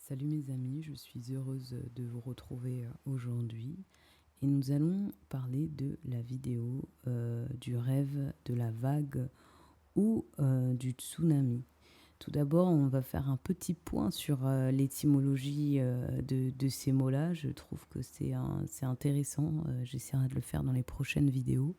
Salut mes amis, je suis heureuse de vous retrouver aujourd'hui et nous allons parler de la vidéo du rêve de la vague ou du tsunami. Tout d'abord, on va faire un petit point sur l'étymologie de ces mots-là. Je trouve que c'est intéressant. J'essaierai de le faire dans les prochaines vidéos.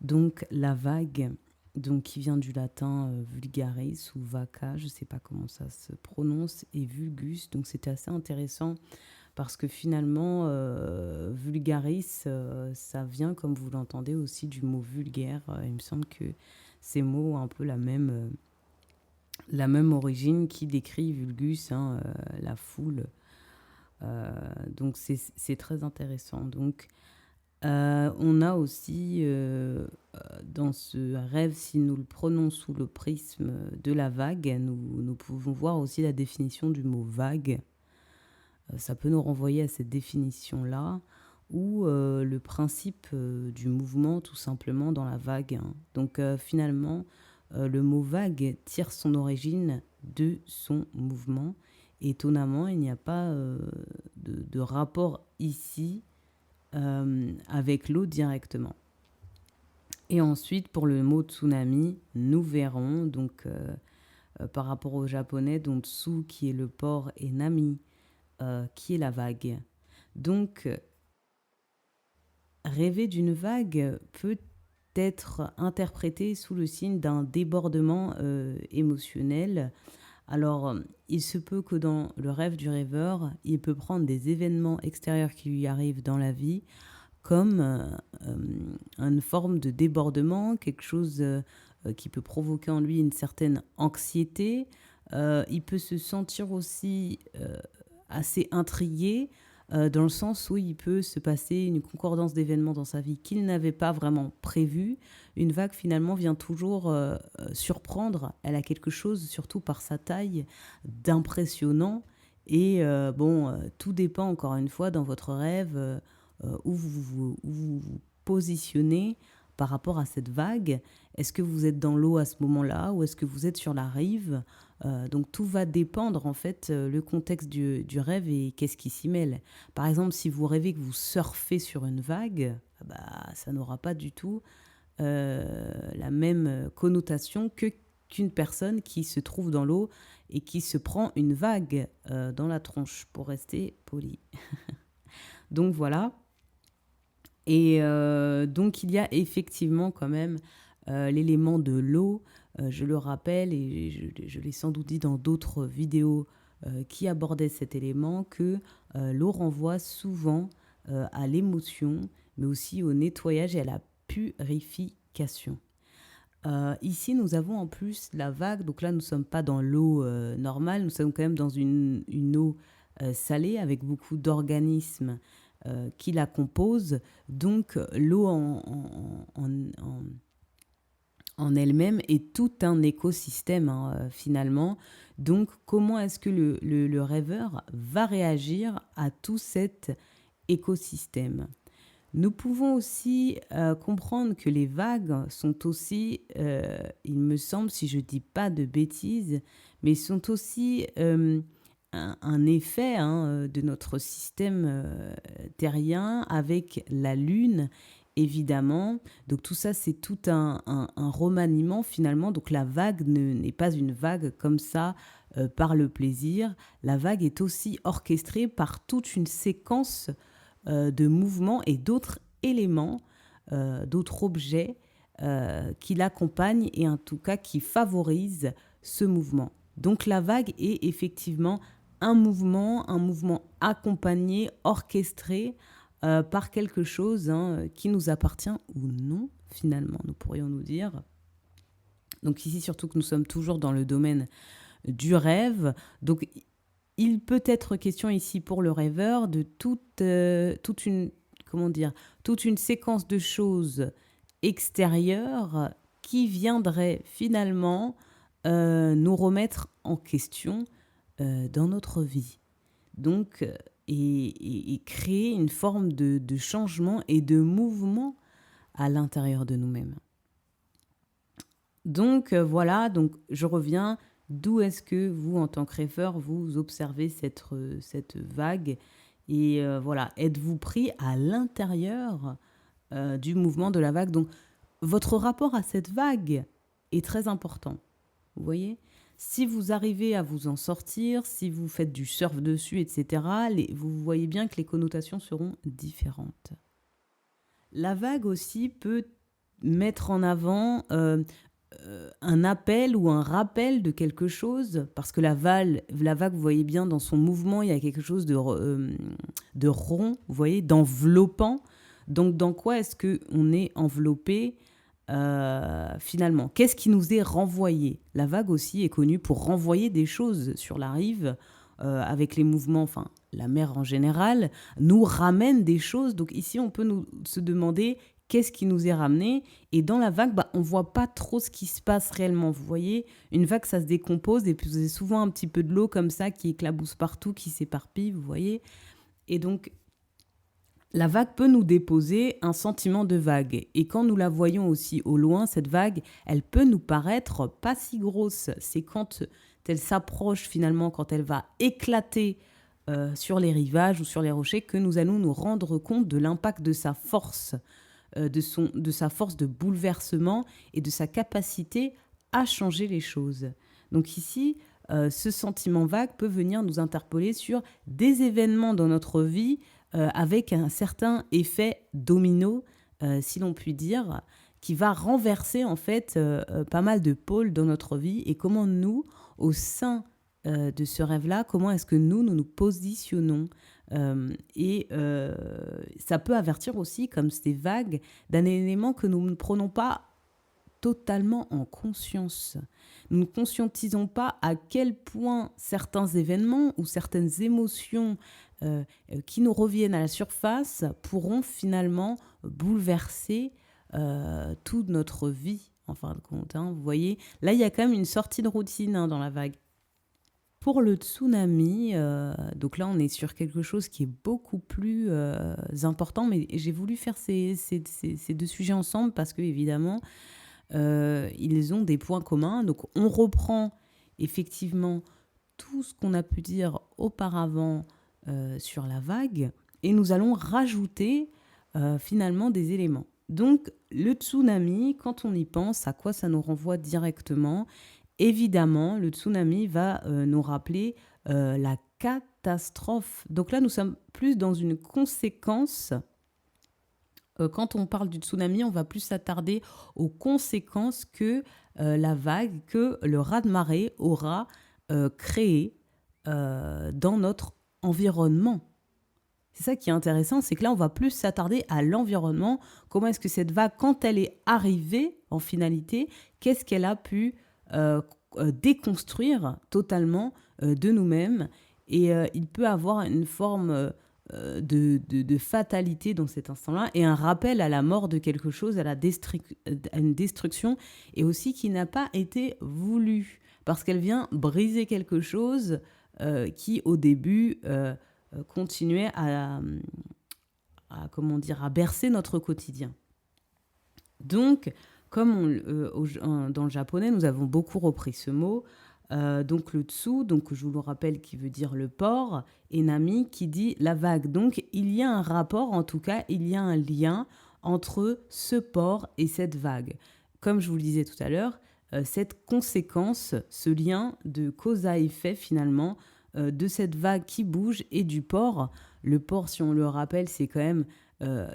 Donc la vague, donc qui vient du latin vulgaris ou vaca, je ne sais pas comment ça se prononce, et vulgus. Donc c'était assez intéressant parce que finalement vulgaris, ça vient comme vous l'entendez aussi du mot vulgaire. Il me semble que ces mots ont un peu la même origine qui décrit vulgus, hein, la foule. Donc c'est très intéressant. Donc on a aussi, dans ce rêve, si nous le prenons sous le prisme de la vague, nous pouvons voir aussi la définition du mot vague. Ça peut nous renvoyer à cette définition-là, ou le principe du mouvement tout simplement dans la vague, hein. Donc finalement, le mot vague tire son origine de son mouvement. Et étonnamment, il n'y a pas de rapport ici avec l'eau directement. Et ensuite, pour le mot tsunami, nous verrons, donc par rapport au japonais, donc tsu qui est le port et nami qui est la vague. Donc, rêver d'une vague peut être interprété sous le signe d'un débordement émotionnel. Alors, il se peut que dans le rêve du rêveur, il peut prendre des événements extérieurs qui lui arrivent dans la vie comme une forme de débordement, quelque chose qui peut provoquer en lui une certaine anxiété. Il peut se sentir aussi assez intrigué, dans le sens où il peut se passer une concordance d'événements dans sa vie qu'il n'avait pas vraiment prévu. Une vague finalement vient toujours surprendre. Elle a quelque chose, surtout par sa taille, d'impressionnant. Et tout dépend encore une fois dans votre rêve où vous positionnez par rapport à cette vague. Est-ce que vous êtes dans l'eau à ce moment-là ou est-ce que vous êtes sur la rive? Donc tout va dépendre en fait le contexte du rêve et qu'est-ce qui s'y mêle. Par exemple, si vous rêvez que vous surfez sur une vague, ça n'aura pas du tout la même connotation qu'une personne qui se trouve dans l'eau et qui se prend une vague dans la tronche, pour rester poli. Donc voilà. Et donc il y a effectivement quand même l'élément de l'eau, je le rappelle, et je l'ai sans doute dit dans d'autres vidéos qui abordaient cet élément, que l'eau renvoie souvent à l'émotion, mais aussi au nettoyage et à la purification. Ici, nous avons en plus la vague, donc là, nous ne sommes pas dans l'eau normale, nous sommes quand même dans une eau salée avec beaucoup d'organismes qui la composent. Donc, l'eau en elle-même est tout un écosystème, hein, finalement. Donc, comment est-ce que le rêveur va réagir à tout cet écosystème? Nous pouvons aussi comprendre que les vagues sont aussi, il me semble, si je ne dis pas de bêtises, mais sont aussi un effet, hein, de notre système terrien avec la Lune, évidemment. Donc tout ça, c'est tout un remaniement finalement. Donc la vague n'est pas une vague comme ça par le plaisir. La vague est aussi orchestrée par toute une séquence de mouvements et d'autres éléments, d'autres objets qui l'accompagnent et en tout cas qui favorisent ce mouvement. Donc la vague est effectivement un mouvement accompagné, orchestré par quelque chose, hein, qui nous appartient ou non, finalement, nous pourrions nous dire. Donc ici, surtout que nous sommes toujours dans le domaine du rêve. Donc il peut être question ici pour le rêveur de toute une séquence de choses extérieures qui viendraient finalement nous remettre en question dans notre vie. Donc, et créer une forme de changement et de mouvement à l'intérieur de nous-mêmes. Donc voilà, donc je reviens, D'où est-ce que vous, en tant que rêveur, vous observez cette vague et voilà, êtes-vous pris à l'intérieur du mouvement de la vague? Donc, votre rapport à cette vague est très important. Vous voyez? Si vous arrivez à vous en sortir, si vous faites du surf dessus, etc., vous voyez bien que les connotations seront différentes. La vague aussi peut mettre en avant un appel ou un rappel de quelque chose, parce que la vague, vous voyez bien, dans son mouvement, il y a quelque chose de rond, vous voyez, d'enveloppant. Donc, dans quoi est-ce qu'on est enveloppé finalement? Qu'est-ce qui nous est renvoyé? La vague aussi est connue pour renvoyer des choses sur la rive, avec les mouvements, enfin, la mer en général, nous ramène des choses. Donc ici, on peut se demander qu'est-ce qui nous est ramené. Et dans la vague, on ne voit pas trop ce qui se passe réellement. Vous voyez, une vague, ça se décompose et puis vous avez souvent un petit peu de l'eau comme ça qui éclabousse partout, qui s'éparpille, vous voyez. Et donc, la vague peut nous déposer un sentiment de vague. Et quand nous la voyons aussi au loin, cette vague, elle peut nous paraître pas si grosse. C'est quand elle s'approche finalement, quand elle va éclater sur les rivages ou sur les rochers, que nous allons nous rendre compte de l'impact de sa force, de sa force de bouleversement et de sa capacité à changer les choses. Donc ici, ce sentiment vague peut venir nous interpeller sur des événements dans notre vie avec un certain effet domino, si l'on peut dire, qui va renverser en fait pas mal de pôles dans notre vie et comment nous, au sein de ce rêve-là, comment est-ce que nous positionnons et ça peut avertir aussi, comme ces vagues, d'un élément que nous ne prenons pas totalement en conscience. Nous ne conscientisons pas à quel point certains événements ou certaines émotions qui nous reviennent à la surface pourront finalement bouleverser toute notre vie, en fin de compte. Vous voyez, là, il y a quand même une sortie de routine dans la vague. Pour le tsunami, donc là, on est sur quelque chose qui est beaucoup plus important, mais j'ai voulu faire ces deux sujets ensemble parce que, évidemment, ils ont des points communs. Donc, on reprend effectivement tout ce qu'on a pu dire auparavant sur la vague et nous allons rajouter finalement des éléments. Donc, le tsunami, quand on y pense, à quoi ça nous renvoie directement? Évidemment, le tsunami va nous rappeler la catastrophe. Donc là, nous sommes plus dans une conséquence. Quand on parle du tsunami, on va plus s'attarder aux conséquences que la vague, que le raz-de-marée aura créé dans notre environnement. C'est ça qui est intéressant, c'est que là, on va plus s'attarder à l'environnement. Comment est-ce que cette vague, quand elle est arrivée, en finalité, qu'est-ce qu'elle a pu déconstruire totalement de nous-mêmes? Et il peut avoir une forme de fatalité dans cet instant-là et un rappel à la mort de quelque chose, à une destruction, et aussi qui n'a pas été voulue, parce qu'elle vient briser quelque chose qui, au début, continuait à bercer notre quotidien. Donc, comme dans le japonais, nous avons beaucoup repris ce mot. Donc le tsu, donc je vous le rappelle, qui veut dire le port, et nami qui dit la vague. Donc il y a un rapport, en tout cas, il y a un lien entre ce port et cette vague. Comme je vous le disais tout à l'heure, cette conséquence, ce lien de cause à effet finalement, de cette vague qui bouge et du port. Le port, si on le rappelle, c'est quand même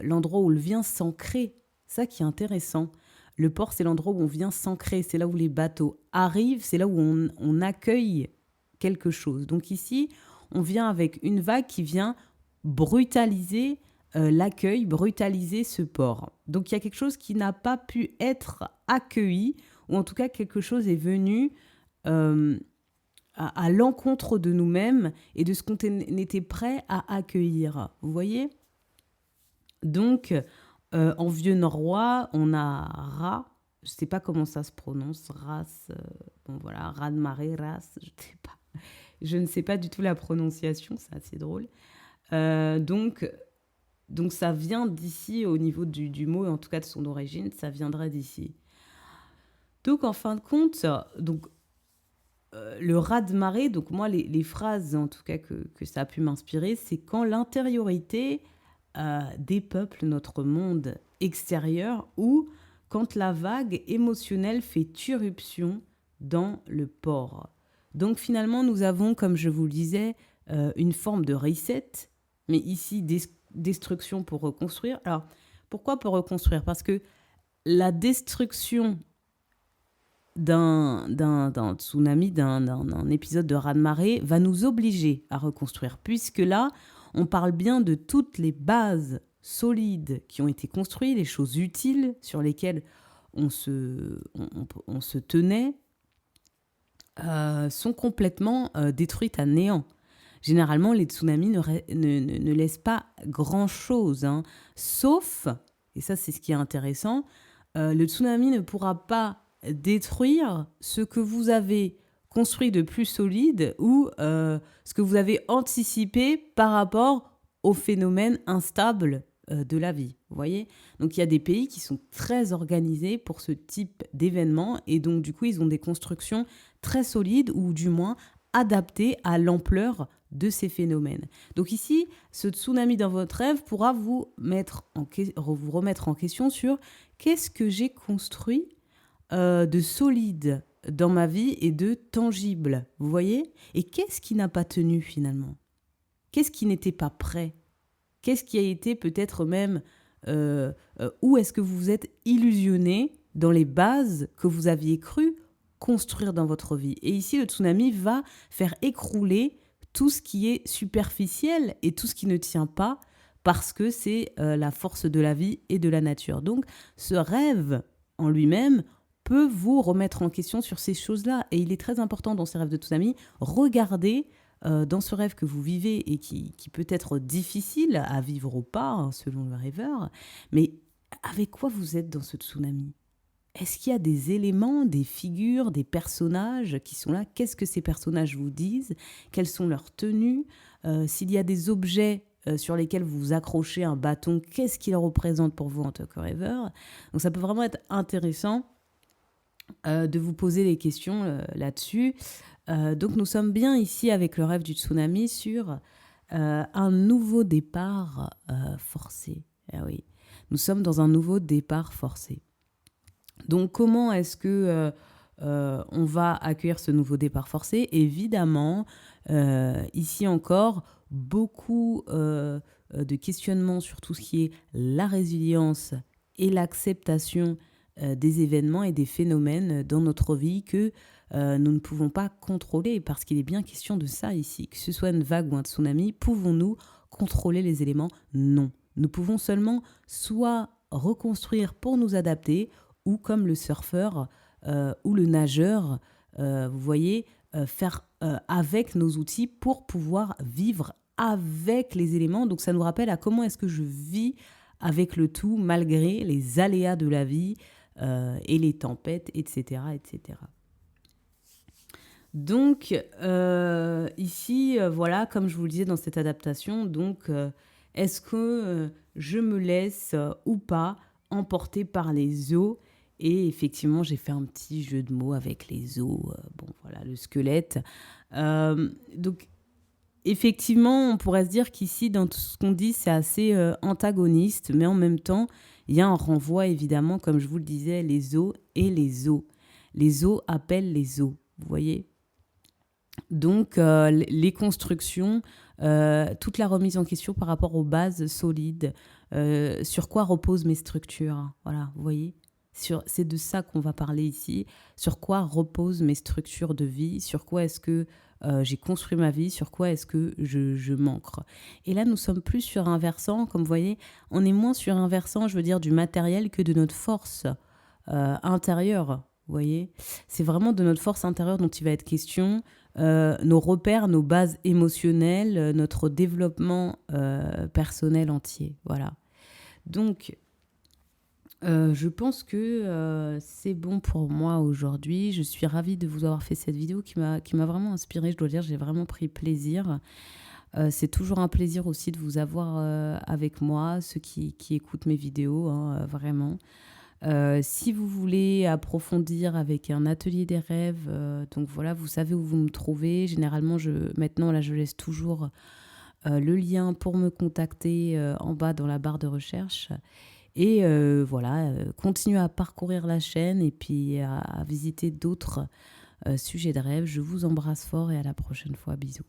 l'endroit où le vient s'ancrer. Ça qui est intéressant. Le port, c'est l'endroit où on vient s'ancrer, c'est là où les bateaux arrivent, c'est là où on accueille quelque chose. Donc ici, on vient avec une vague qui vient brutaliser l'accueil, brutaliser ce port. Donc il y a quelque chose qui n'a pas pu être accueilli, ou en tout cas quelque chose est venu à l'encontre de nous-mêmes et de ce qu'on était prêt à accueillir. Vous voyez ? Donc, en vieux norrois, on a Ra, je ne sais pas comment ça se prononce, Ras, bon voilà, raz-de-marée, Ras, je ne sais pas du tout la prononciation, c'est assez drôle. Donc ça vient d'ici au niveau du mot, et en tout cas de son origine, ça viendrait d'ici. Donc en fin de compte, donc, le raz-de-marée, donc moi, les phrases en tout cas que ça a pu m'inspirer, c'est quand l'intériorité dépeuple notre monde extérieur ou quand la vague émotionnelle fait irruption dans le port. Donc finalement, nous avons, comme je vous le disais, une forme de reset, mais ici destruction pour reconstruire. Alors, pourquoi pour reconstruire? Parce que la destruction d'un tsunami, d'un épisode de raz-de-marée, va nous obliger à reconstruire, puisque là, on parle bien de toutes les bases solides qui ont été construites, les choses utiles sur lesquelles on se tenait, sont complètement détruites à néant. Généralement, les tsunamis ne laissent pas grand-chose, hein, sauf, et ça c'est ce qui est intéressant, le tsunami ne pourra pas détruire ce que vous avez construit de plus solide ou ce que vous avez anticipé par rapport au phénomène instable de la vie. Vous voyez? Donc il y a des pays qui sont très organisés pour ce type d'événement et donc du coup ils ont des constructions très solides ou du moins adaptées à l'ampleur de ces phénomènes. Donc ici, ce tsunami dans votre rêve pourra vous remettre en question sur qu'est-ce que j'ai construit de solide dans ma vie et de tangible, vous voyez? Et qu'est-ce qui n'a pas tenu finalement? Qu'est-ce qui n'était pas prêt? Qu'est-ce qui a été peut-être même... où est-ce que vous vous êtes illusionné dans les bases que vous aviez cru construire dans votre vie? Et ici, le tsunami va faire écrouler tout ce qui est superficiel et tout ce qui ne tient pas parce que c'est la force de la vie et de la nature. Donc, ce rêve en lui-même peut vous remettre en question sur ces choses-là. Et il est très important dans ces rêves de tsunami, regardez dans ce rêve que vous vivez et qui peut être difficile à vivre ou pas, hein, selon le rêveur, mais avec quoi vous êtes dans ce tsunami? Est-ce qu'il y a des éléments, des figures, des personnages qui sont là? Qu'est-ce que ces personnages vous disent? Quelles sont leurs tenues? S'il y a des objets sur lesquels vous accrochez un bâton, qu'est-ce qu'ils représentent pour vous en tant que rêveur? Donc ça peut vraiment être intéressant de vous poser des questions là-dessus. Donc nous sommes bien ici avec le rêve du tsunami sur un nouveau départ forcé. Ah oui, nous sommes dans un nouveau départ forcé. Donc comment est-ce que on va accueillir ce nouveau départ forcé? Évidemment, ici encore, beaucoup de questionnements sur tout ce qui est la résilience et l'acceptation des événements et des phénomènes dans notre vie que nous ne pouvons pas contrôler, parce qu'il est bien question de ça ici. Que ce soit une vague ou un tsunami, pouvons-nous contrôler les éléments? Non. Nous pouvons seulement soit reconstruire pour nous adapter, ou comme le surfeur ou le nageur, vous voyez, faire avec nos outils pour pouvoir vivre avec les éléments. Donc ça nous rappelle à comment est-ce que je vis avec le tout, malgré les aléas de la vie et les tempêtes, etc., etc. Donc, ici, voilà, comme je vous le disais dans cette adaptation, donc, est-ce que je me laisse ou pas emporter par les eaux? Et effectivement, j'ai fait un petit jeu de mots avec les eaux, bon, voilà, le squelette. Donc, effectivement, on pourrait se dire qu'ici, dans tout ce qu'on dit, c'est assez antagoniste, mais en même temps, il y a un renvoi, évidemment, comme je vous le disais, les eaux et les eaux. Les eaux appellent les eaux, vous voyez? Donc, les constructions, toute la remise en question par rapport aux bases solides, sur quoi reposent mes structures, hein, voilà, vous voyez? C'est de ça qu'on va parler ici. Sur quoi reposent mes structures de vie? Sur quoi est-ce que j'ai construit ma vie? Sur quoi est-ce que je m'ancre? Et là, nous sommes plus sur un versant, comme vous voyez, on est moins sur un versant, je veux dire, du matériel que de notre force intérieure. Vous voyez, c'est vraiment de notre force intérieure dont il va être question, nos repères, nos bases émotionnelles, notre développement personnel entier. Voilà. Donc, je pense que c'est bon pour moi aujourd'hui. Je suis ravie de vous avoir fait cette vidéo qui m'a vraiment inspirée. Je dois dire, j'ai vraiment pris plaisir. C'est toujours un plaisir aussi de vous avoir avec moi, ceux qui écoutent mes vidéos, hein, vraiment. Si vous voulez approfondir avec un atelier des rêves, donc voilà, vous savez où vous me trouvez. Généralement, maintenant, là, je laisse toujours le lien pour me contacter en bas dans la barre de recherche. Et voilà, continuez à parcourir la chaîne et puis à visiter d'autres sujets de rêve. Je vous embrasse fort et à la prochaine fois. Bisous.